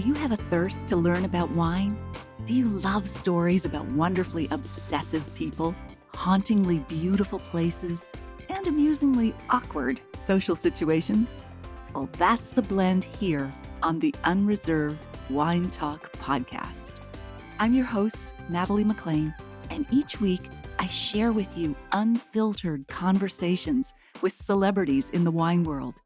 Do you have a thirst to learn about wine? Do you love stories about wonderfully obsessive people, hauntingly beautiful places, and amusingly awkward social situations? Well, that's the blend here on the Unreserved Wine Talk podcast. I'm your host, Natalie McLean, and each week I share with you unfiltered conversations with celebrities in the wine world,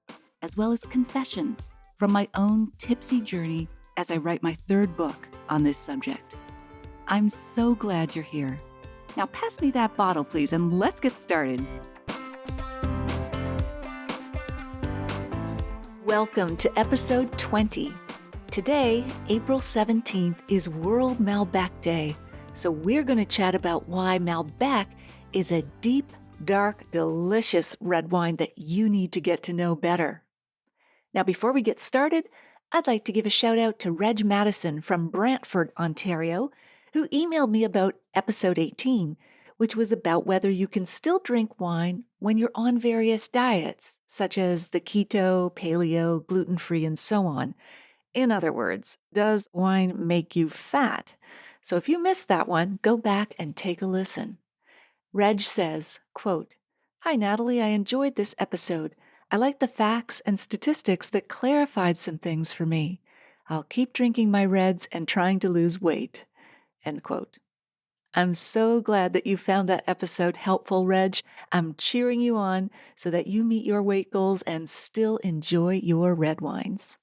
as well as confessions from my own tipsy journey as I write my third book on this subject. I'm so glad you're here. Now pass me that bottle, please, and let's get started. Welcome to episode 20. Today, April 17th, is World Malbec Day, so we're going to chat about why Malbec is a deep, dark, delicious red wine that you need to get to know better. Now, before we get started, I'd like to give a shout out to Reg Madison from Brantford, Ontario, who emailed me about episode 18, which was about whether you can still drink wine when you're on various diets, such as the keto, paleo, gluten-free, and so on. In other words, does wine make you fat? So if you missed that one, go back and take a listen. Reg says, quote, "Hi, Natalie, I enjoyed this episode. I like the facts and statistics that clarified some things for me. I'll keep drinking my reds and trying to lose weight." End quote. I'm so glad that you found that episode helpful, Reg. I'm cheering you on so that you meet your weight goals and still enjoy your red wines.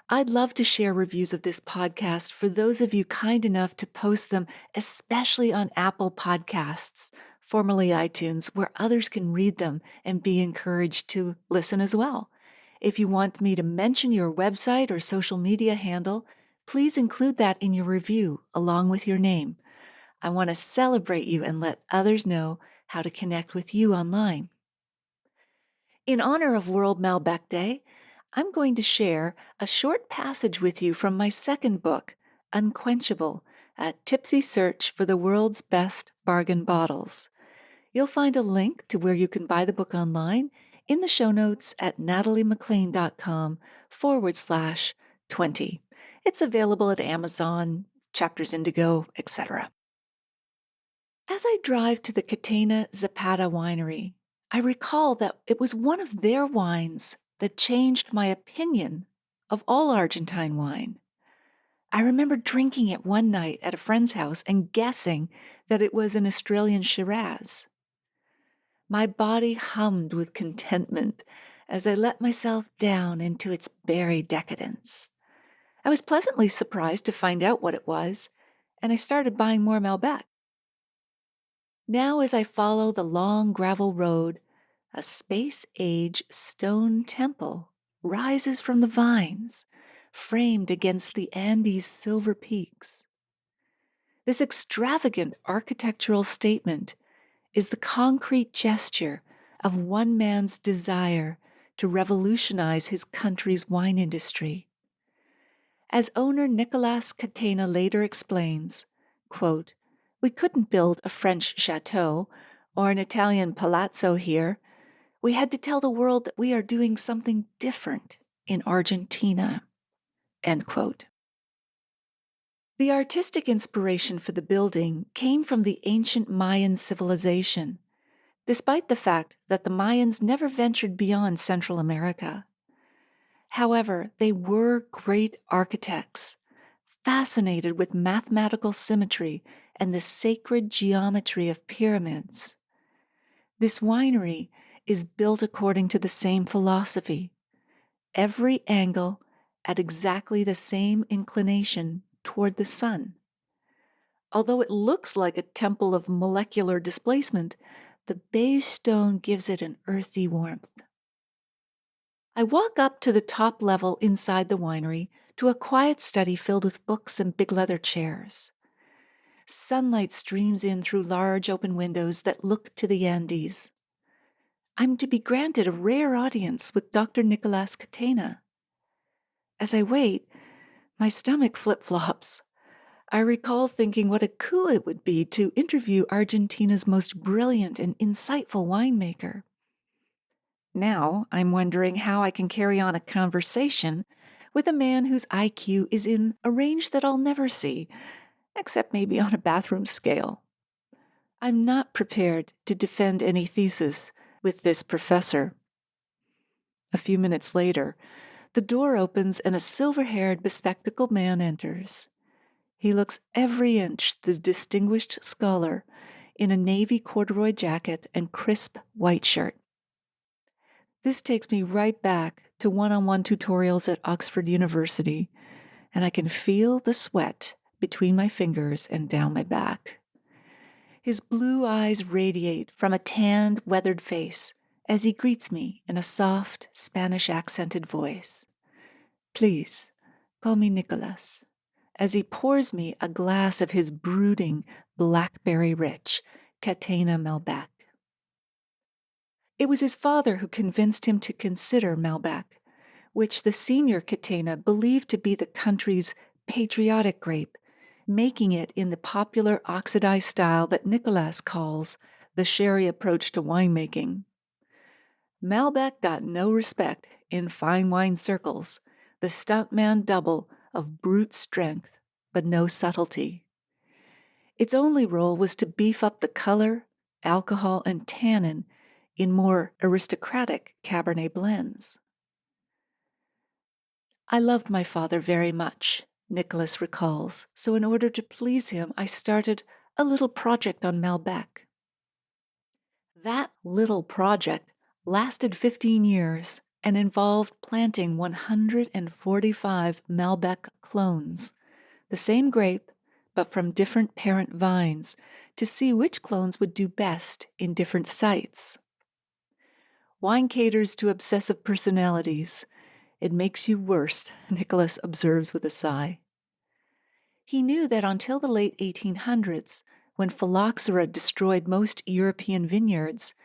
I'd love to share reviews of this podcast for those of you kind enough to post them, especially on Apple Podcasts, formerly iTunes, where others can read them and be encouraged to listen as well. If you want me to mention your website or social media handle, please include that in your review along with your name. I want to celebrate you and let others know how to connect with you online. In honor of World Malbec Day, I'm going to share a short passage with you from my second book, Unquenchable, a Tipsy Search for the World's Best Bargain Bottles. You'll find a link to where you can buy the book online in the show notes at nataliemclean.com/20. It's available at Amazon, Chapters Indigo, etc. As I drive to the Katana Zapata winery, I recall that it was one of their wines that changed my opinion of all Argentine wine. I remember drinking it one night at a friend's house and guessing that it was an Australian Shiraz. My body hummed with contentment as I let myself down into its berry decadence. I was pleasantly surprised to find out what it was, and I started buying more Malbec. Now, as I follow the long gravel road, a space-age stone temple rises from the vines, framed against the Andes' silver peaks. This extravagant architectural statement is the concrete gesture of one man's desire to revolutionize his country's wine industry. As owner Nicolas Katona later explains, quote, "We couldn't build a French chateau or an Italian palazzo here. We had to tell the world that we are doing something different in Argentina." End quote. The artistic inspiration for the building came from the ancient Mayan civilization, despite the fact that the Mayans never ventured beyond Central America. However, they were great architects, fascinated with mathematical symmetry and the sacred geometry of pyramids. This winery is built according to the same philosophy, every angle at exactly the same inclination toward the sun. Although it looks like a temple of molecular displacement, the beige stone gives it an earthy warmth. I walk up to the top level inside the winery to a quiet study filled with books and big leather chairs. Sunlight streams in through large open windows that look to the Andes. I'm to be granted a rare audience with Dr. Nicolas Katona. As I wait, my stomach flip-flops. I recall thinking what a coup it would be to interview Argentina's most brilliant and insightful winemaker. Now I'm wondering how I can carry on a conversation with a man whose IQ is in a range that I'll never see, except maybe on a bathroom scale. I'm not prepared to defend any thesis with this professor. A few minutes later, the door opens and a silver-haired, bespectacled man enters. He looks every inch the distinguished scholar in a navy corduroy jacket and crisp white shirt. This takes me right back to one-on-one tutorials at Oxford University, and I can feel the sweat between my fingers and down my back. His blue eyes radiate from a tanned, weathered face as he greets me in a soft, Spanish-accented voice. Please, call me Nicolas, as he pours me a glass of his brooding, blackberry-rich Katana Malbec. It was his father who convinced him to consider Malbec, which the senior Katana believed to be the country's patriotic grape, making it in the popular oxidized style that Nicolas calls the sherry approach to winemaking. Malbec got no respect in fine wine circles, the stuntman double of brute strength, but no subtlety. Its only role was to beef up the color, alcohol, and tannin in more aristocratic Cabernet blends. I loved my father very much, Nicholas recalls, so in order to please him, I started a little project on Malbec. That little project lasted 15 years and involved planting 145 Malbec clones, the same grape, but from different parent vines, to see which clones would do best in different sites. Wine caters to obsessive personalities. It makes you worse, Nicholas observes with a sigh. He knew that until the late 1800s, when phylloxera destroyed most European vineyards,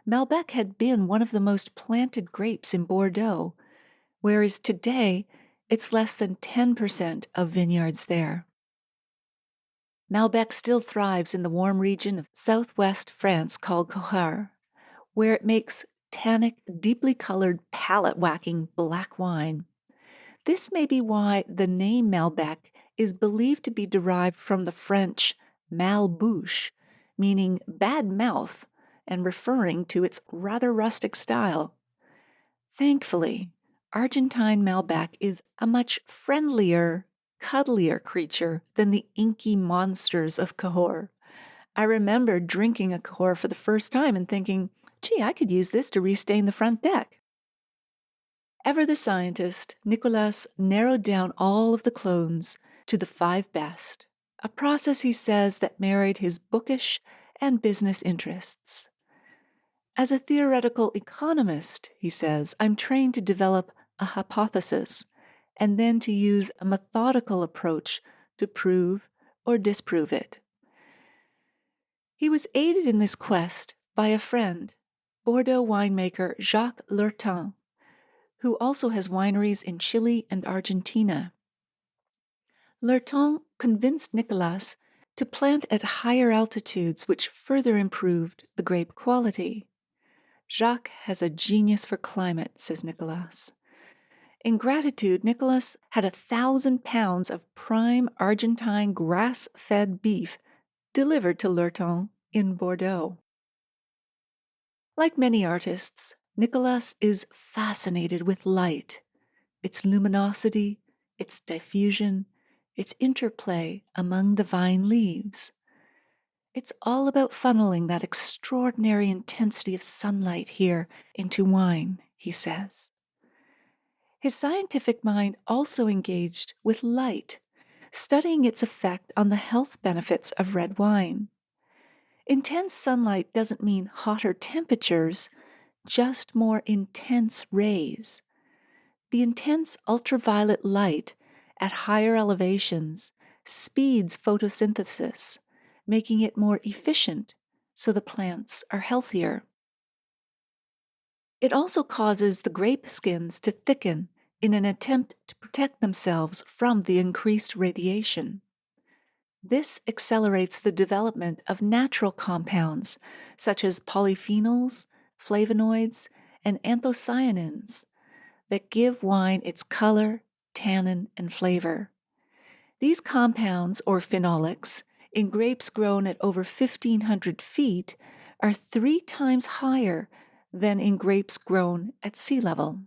Malbec had been one of the most planted grapes in Bordeaux, whereas today it's less than 10% of vineyards there. Malbec still thrives in the warm region of southwest France called Cahors, where it makes tannic, deeply colored, palate-whacking black wine. This may be why the name Malbec is believed to be derived from the French malbouche, meaning bad mouth, and referring to its rather rustic style. Thankfully, Argentine Malbec is a much friendlier, cuddlier creature than the inky monsters of Cahors. I remember drinking a Cahors for the first time and thinking, gee, I could use this to restain the front deck. Ever the scientist, Nicolas narrowed down all of the clones to the 5 best, a process he says that married his bookish and business interests. As a theoretical economist, he says, I'm trained to develop a hypothesis and then to use a methodical approach to prove or disprove it. He was aided in this quest by a friend, Bordeaux winemaker Jacques Lurton, who also has wineries in Chile and Argentina. Lurton convinced Nicolas to plant at higher altitudes, which further improved the grape quality. Jacques has a genius for climate, says Nicolas. In gratitude, Nicolas had 1,000 pounds of prime Argentine grass-fed beef delivered to Lurton in Bordeaux. Like many artists, Nicolas is fascinated with light, its luminosity, its diffusion, its interplay among the vine leaves. It's all about funneling that extraordinary intensity of sunlight here into wine, he says. His scientific mind also engaged with light, studying its effect on the health benefits of red wine. Intense sunlight doesn't mean hotter temperatures, just more intense rays. The intense ultraviolet light at higher elevations speeds photosynthesis, making it more efficient, so the plants are healthier. It also causes the grape skins to thicken in an attempt to protect themselves from the increased radiation. This accelerates the development of natural compounds such as polyphenols, flavonoids, and anthocyanins that give wine its color, tannin and flavor. These compounds, or phenolics, in grapes grown at over 1,500 feet are 3 times higher than in grapes grown at sea level.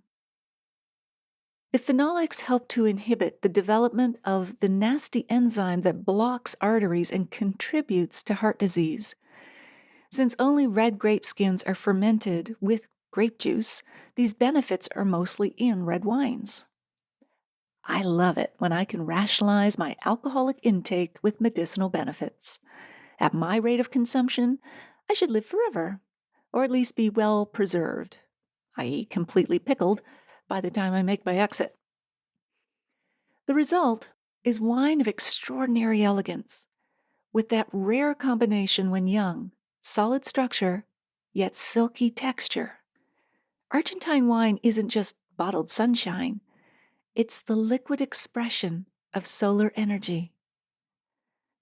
The phenolics help to inhibit the development of the nasty enzyme that blocks arteries and contributes to heart disease. Since only red grape skins are fermented with grape juice, these benefits are mostly in red wines. I love it when I can rationalize my alcoholic intake with medicinal benefits. At my rate of consumption, I should live forever, or at least be well preserved, i.e., completely pickled, by the time I make my exit. The result is wine of extraordinary elegance, with that rare combination when young, solid structure, yet silky texture. Argentine wine isn't just bottled sunshine, it's the liquid expression of solar energy.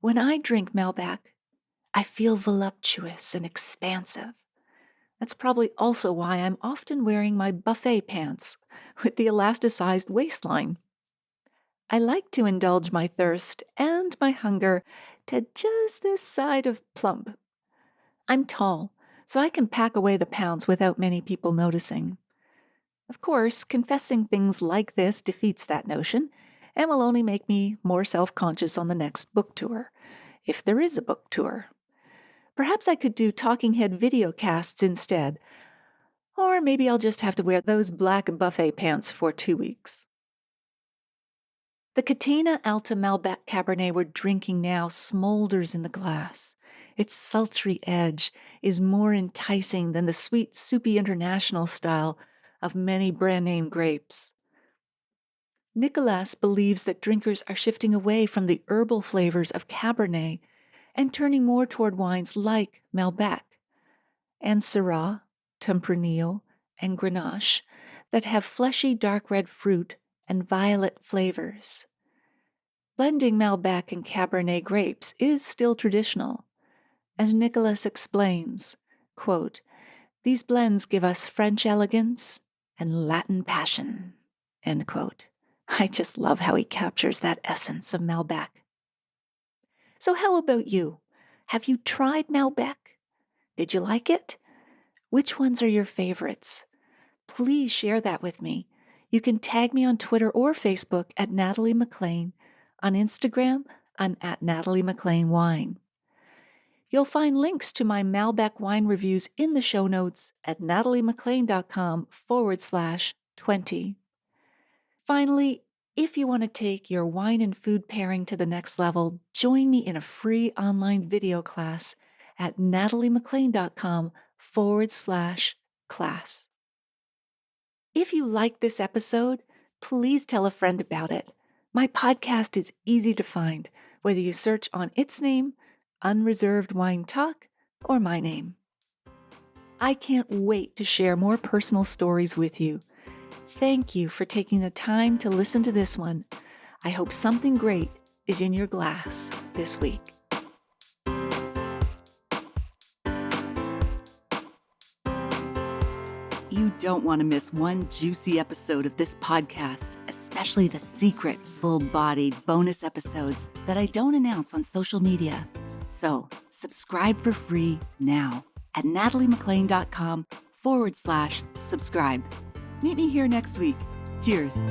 When I drink Malbec, I feel voluptuous and expansive. That's probably also why I'm often wearing my buffet pants with the elasticized waistline. I like to indulge my thirst and my hunger to just this side of plump. I'm tall, so I can pack away the pounds without many people noticing. Of course, confessing things like this defeats that notion and will only make me more self-conscious on the next book tour, if there is a book tour. Perhaps I could do talking head video casts instead, or maybe I'll just have to wear those black buffet pants for 2 weeks. The Catena Alta Malbec Cabernet we're drinking now smolders in the glass. Its sultry edge is more enticing than the sweet, soupy international style of many brand-name grapes. Nicolas believes that drinkers are shifting away from the herbal flavors of Cabernet and turning more toward wines like Malbec and Syrah, Tempranillo, and Grenache that have fleshy dark red fruit and violet flavors. Blending Malbec and Cabernet grapes is still traditional. As Nicolas explains, quote, "These blends give us French elegance and Latin passion," end quote. I just love how he captures that essence of Malbec. So how about you? Have you tried Malbec? Did you like it? Which ones are your favorites? Please share that with me. You can tag me on Twitter or Facebook at Natalie McLean. On Instagram, I'm at Natalie McLean Wine. You'll find links to my Malbec wine reviews in the show notes at nataliemclean.com/20. Finally, if you want to take your wine and food pairing to the next level, join me in a free online video class at nataliemclean.com/class. If you like this episode, please tell a friend about it. My podcast is easy to find, whether you search on its name, Unreserved Wine Talk, or my name. I can't wait to share more personal stories with you. Thank you for taking the time to listen to this one. I hope something great is in your glass this week. You don't want to miss one juicy episode of this podcast, especially the secret, full-bodied bonus episodes that I don't announce on social media. So, subscribe for free now at nataliemclean.com/subscribe. Meet me here next week. Cheers.